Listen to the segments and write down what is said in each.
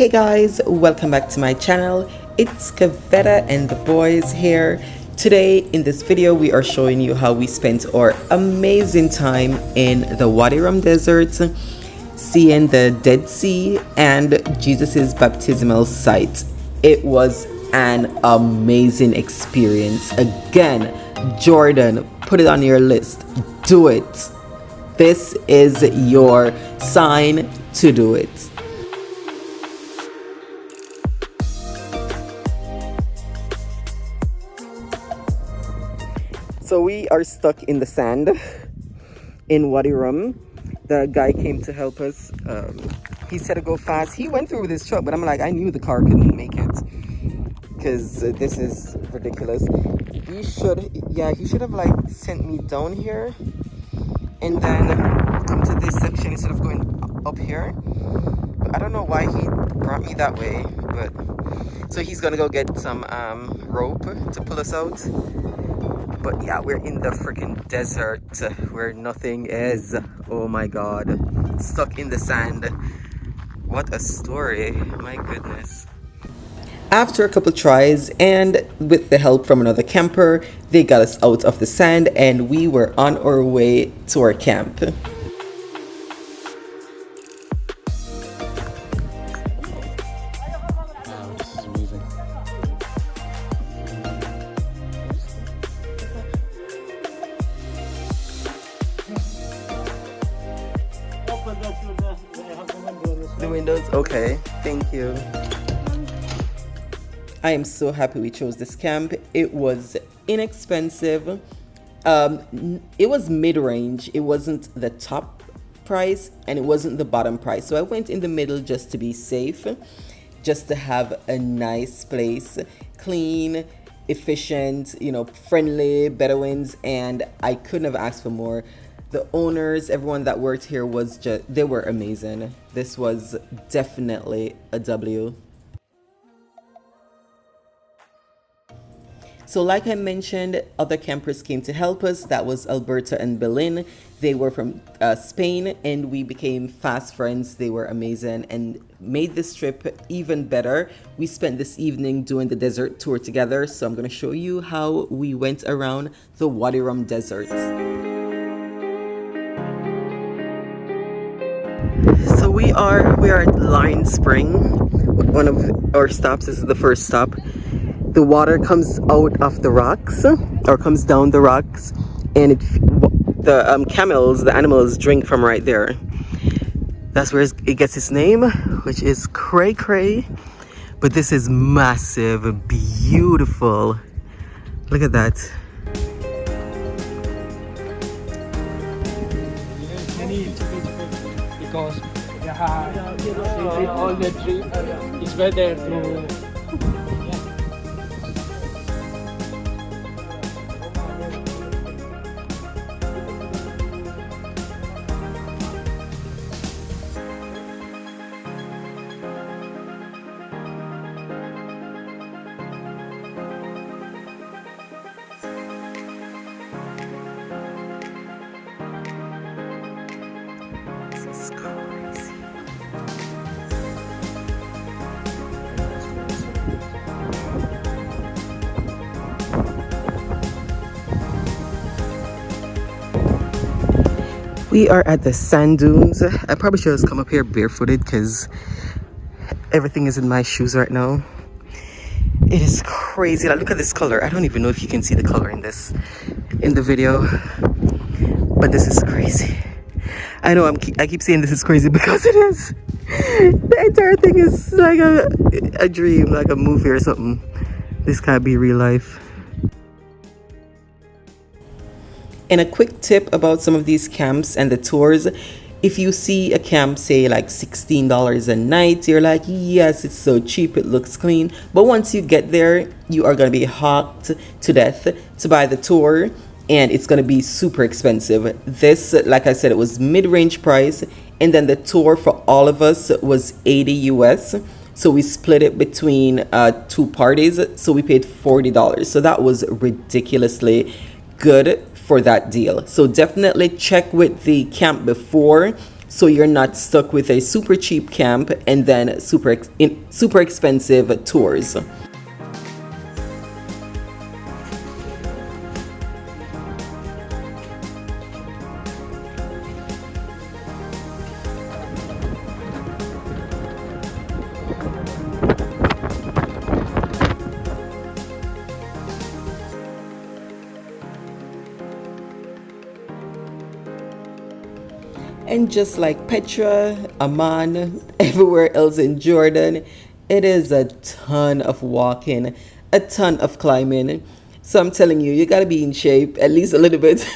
Hey guys, welcome back to my channel. It's Kavetta and the boys here. Today in this video we are showing you how we spent our amazing time in the Wadi Rum desert, seeing the Dead Sea and Jesus's baptismal site. It was an amazing experience. Again, Jordan, put it on your list. Do it. This is your sign to do it. So we are stuck in the sand in Wadi Rum. The guy came to help us. He said to go fast. He went through with his truck, but I'm like, I knew the car couldn't make it because this is ridiculous. He should have like sent me down here and then come to this section instead of going up here. But I don't know why he brought me that way, but so he's gonna go get some rope to pull us out. But yeah, we're in the freaking desert where nothing is. Oh my god. Stuck in the sand. What a story. My goodness. After a couple tries and with the help from another camper, they got us out of the sand and we were on our way to our camp. The windows? Okay, thank you. I am so happy we chose this camp. It was inexpensive. It was mid-range. It wasn't the top price and it wasn't the bottom price. So I went in the middle just to be safe, just to have a nice place, clean, efficient, friendly Bedouins, and I couldn't have asked for more. The owners, everyone that worked here they were amazing. This was definitely a W. So like I mentioned, other campers came to help us. That was Alberta and Berlin. They were from Spain and we became fast friends. They were amazing and made this trip even better. We spent this evening doing the desert tour together. So I'm going to show you how we went around the Wadi Rum desert. So we are at Lion Spring. One of our stops. This is the first stop. The water comes out of the rocks or comes down the rocks, and the camels, the animals, drink from right there. That's where it gets its name, which is cray cray. But this is massive, beautiful. Look at that. Because all the tree is better to. This is crazy. We are at the sand dunes. I probably should have come up here barefooted because everything is in my shoes right now. It is crazy. Like, look at this color. I don't even know if you can see the color in the video, but this is crazy. I know I keep saying this is crazy because it is. The entire thing is like a dream, like a movie or something. This can't be real life. And a quick tip about some of these camps and the tours. If you see a camp say like $16 a night, you're like, yes, it's so cheap, it looks clean. But once you get there, you are going to be hawked to death to buy the tour. And it's going to be super expensive. This, like I said, it was mid-range price. And then the tour for all of us was 80 US. So we split it between two parties. So we paid $40. So that was ridiculously good for that deal. So definitely check with the camp before so you're not stuck with a super cheap camp and then super expensive tours. And just like Petra, Amman, everywhere else in Jordan, it is a ton of walking, a ton of climbing. So I'm telling you, you gotta be in shape, at least a little bit,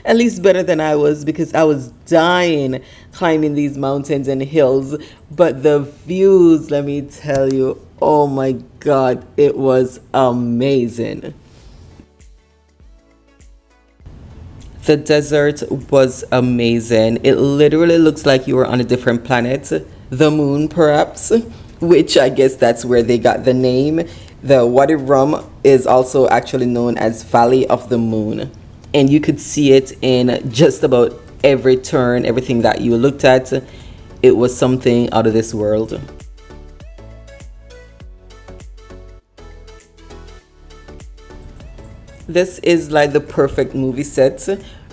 at least better than I was, because I was dying climbing these mountains and hills. But the views, let me tell you, oh my God, it was amazing. The desert was amazing. It literally looks like you were on a different planet, the moon perhaps, which I guess that's where they got the name. The Wadi Rum is also actually known as Valley of the Moon. And you could see it in just about every turn, everything that you looked at. It was something out of this world. This is like the perfect movie set.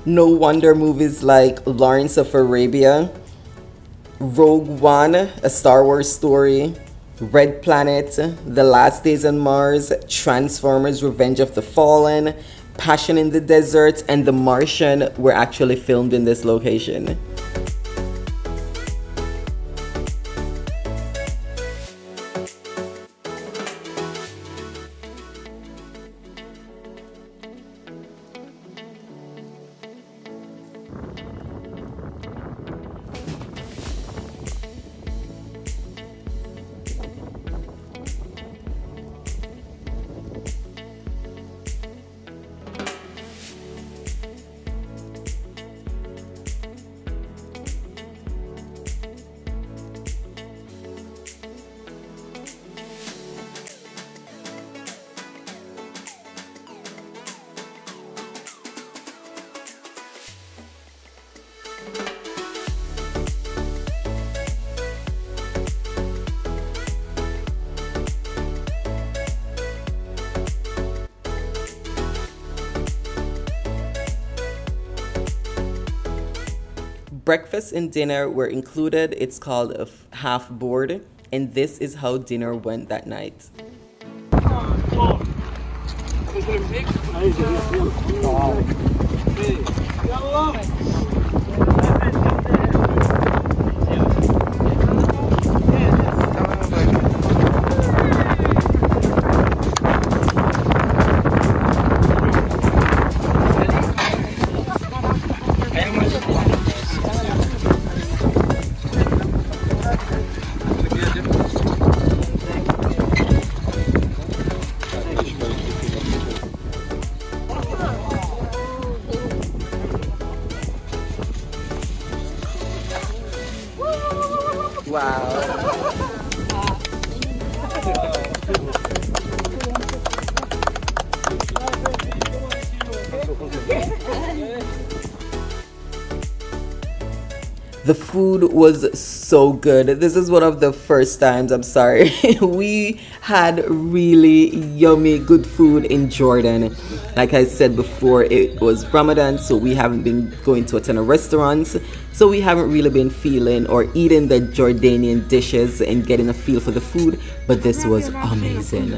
No wonder movies like Lawrence of Arabia, Rogue One, A Star Wars Story, Red Planet, The Last Days on Mars, Transformers Revenge of the Fallen, Passion in the Desert, and The Martian were actually filmed in this location. Breakfast and dinner were included. It's called a half board, and this is how dinner went that night. Wow. The food was so good. This is one of the first times, I'm sorry, we had really yummy good food in Jordan. Like I said before, it was Ramadan, so we haven't been going to a ton of restaurants. So we haven't really been feeling or eating the Jordanian dishes and getting a feel for the food, but this was amazing.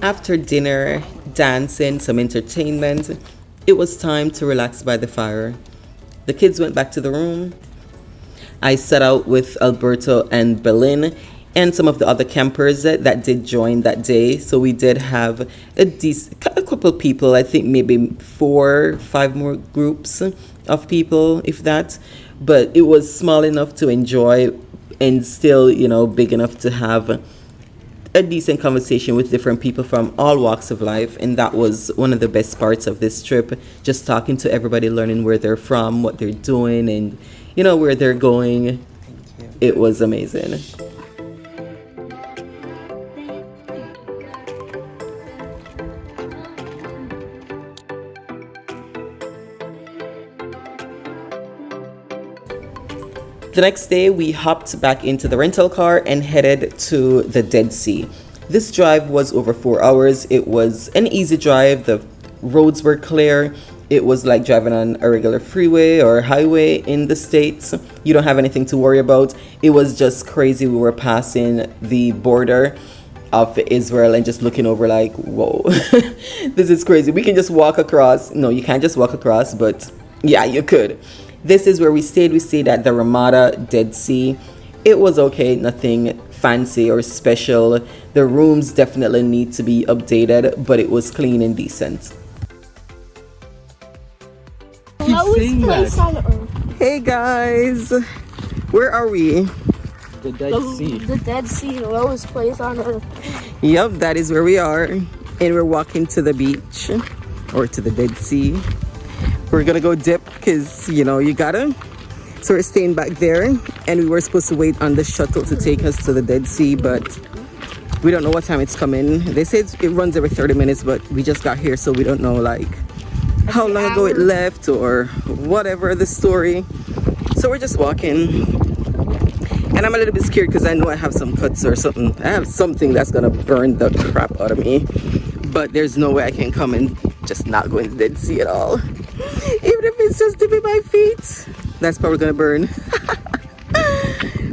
After dinner, dancing, some entertainment, it was time to relax by the fire. The kids went back to the room. I set out with Alberto and Berlin and some of the other campers that did join that day. So we did have a couple of people, I think maybe 4, 5 more groups of people, if that. But it was small enough to enjoy and still, big enough to have a decent conversation with different people from all walks of life. And that was one of the best parts of this trip, just talking to everybody, learning where they're from, what they're doing, and where they're going. It was amazing. The next day, we hopped back into the rental car and headed to the Dead Sea. This drive was over 4 hours. It was an easy drive. The roads were clear. It was like driving on a regular freeway or highway in the States. You don't have anything to worry about. It was just crazy. We were passing the border of Israel and just looking over like, whoa, this is crazy. We can just walk across. No, you can't just walk across, but yeah, you could. This is where we stayed. We stayed at the Ramada Dead Sea. It was okay, nothing fancy or special. The rooms definitely need to be updated, but it was clean and decent. Lowest place on earth. Hey guys, where are we? The Dead Sea. The Dead Sea, the lowest place on earth. Yep, that is where we are. And we're walking to the beach or to the Dead Sea. We're gonna go dip because you gotta. So we're staying back there, and we were supposed to wait on the shuttle to take us to the Dead Sea, but we don't know what time it's coming. They said it runs every 30 minutes, but we just got here, so we don't know like how long ago it left or whatever the story. So we're just walking, and I'm a little bit scared because I know I have some cuts or something. I have something that's gonna burn the crap out of me, but there's no way I can come and just not go in the Dead Sea at all. Even if it's just dipping my feet, that's probably gonna burn.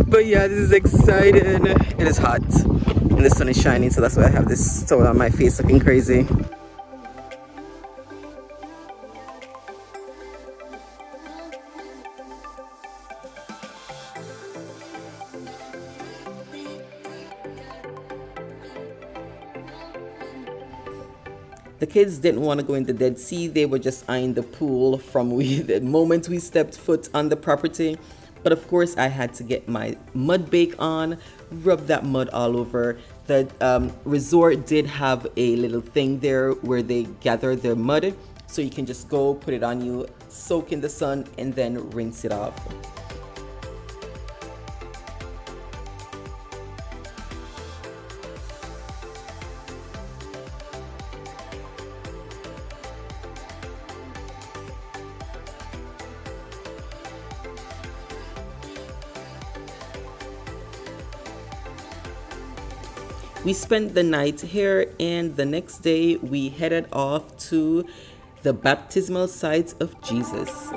But yeah, this is exciting. It is hot and the sun is shining, so that's why I have this towel on my face looking crazy. The kids didn't want to go in the Dead Sea. They were just eyeing the pool from the moment we stepped foot on the property. But of course, I had to get my mud bake on, rub that mud all over. The resort did have a little thing there where they gather their mud. So you can just go, put it on you, soak in the sun, and then rinse it off. We spent the night here, and the next day we headed off to the baptismal site of Jesus.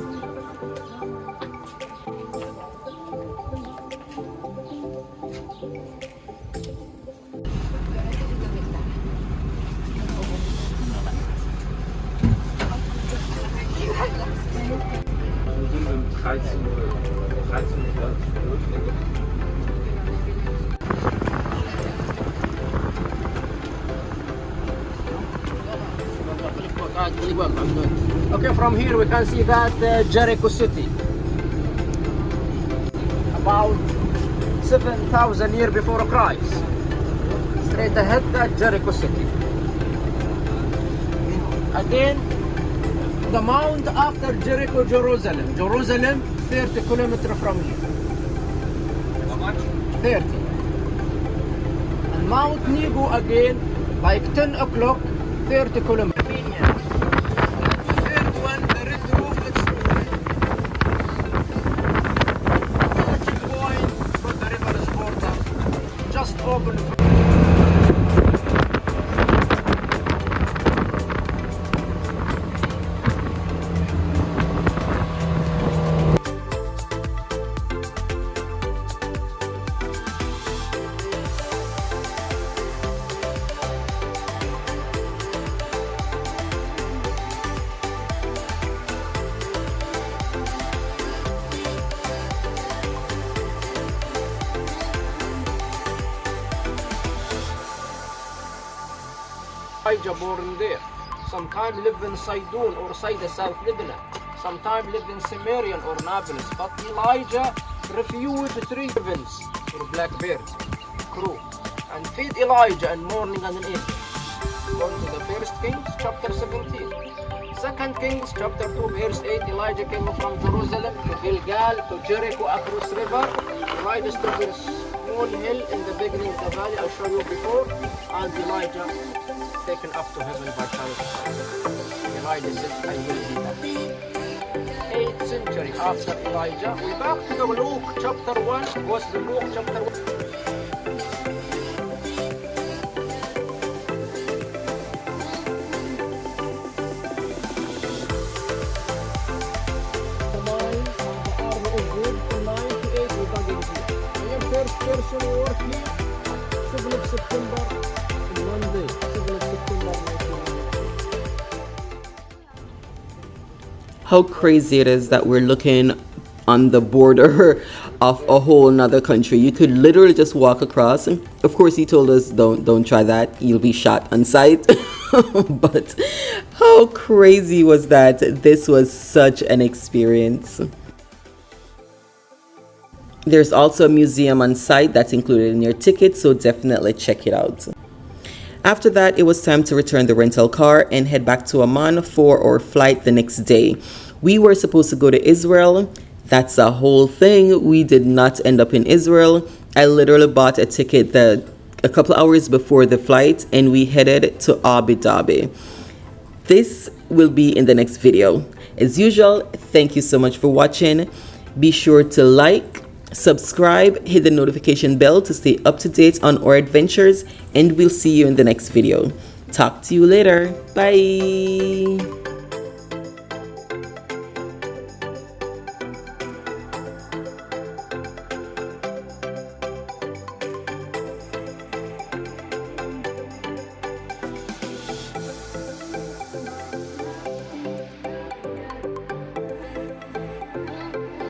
Okay, from here we can see that Jericho city. About 7,000 years before Christ. Straight ahead, that Jericho city. Again, the mount after Jericho, Jerusalem. Jerusalem, 30 kilometers from here. How much? 30. And Mount Nebo again, like 10 o'clock, 30 kilometers. Elijah born there. Sometimes live in Sidon or Sidon, South Lebanon. Sometimes live in Sumerian or Nablus. But Elijah refused 3 ravens or blackbirds, crow, and feed Elijah in morning and in evening. According to the 1 Kings chapter 17. 2 Kings chapter 2 verse 8, Elijah came from Jerusalem to Gilgal to Jericho across river. Elijah stood in a small hill in the beginning of the valley I showed you before, and Elijah taken up to heaven by Canon. Elijah said, I will be back. 8th century after Elijah, we back to the Luke chapter 1. What's the Luke chapter 1? Person work here, 7 of September, Monday, 7 of September 1990. How crazy it is that we're looking on the border of a whole nother country. You could literally just walk across. Of course, he told us don't try that. You'll be shot on sight. But how crazy was that? This was such an experience. There's also a museum on site that's included in your ticket, so definitely check it out. After that, it was time to return the rental car and head back to Amman for our flight the next day. We were supposed to go to Israel. That's a whole thing. We did not end up in Israel. I literally bought a ticket a couple hours before the flight, and we headed to Abu Dhabi. This will be in the next video. As usual, thank you so much for watching. Be sure to like, subscribe, hit the notification bell to stay up to date on our adventures, and we'll see you in the next video. Talk to you later. Bye.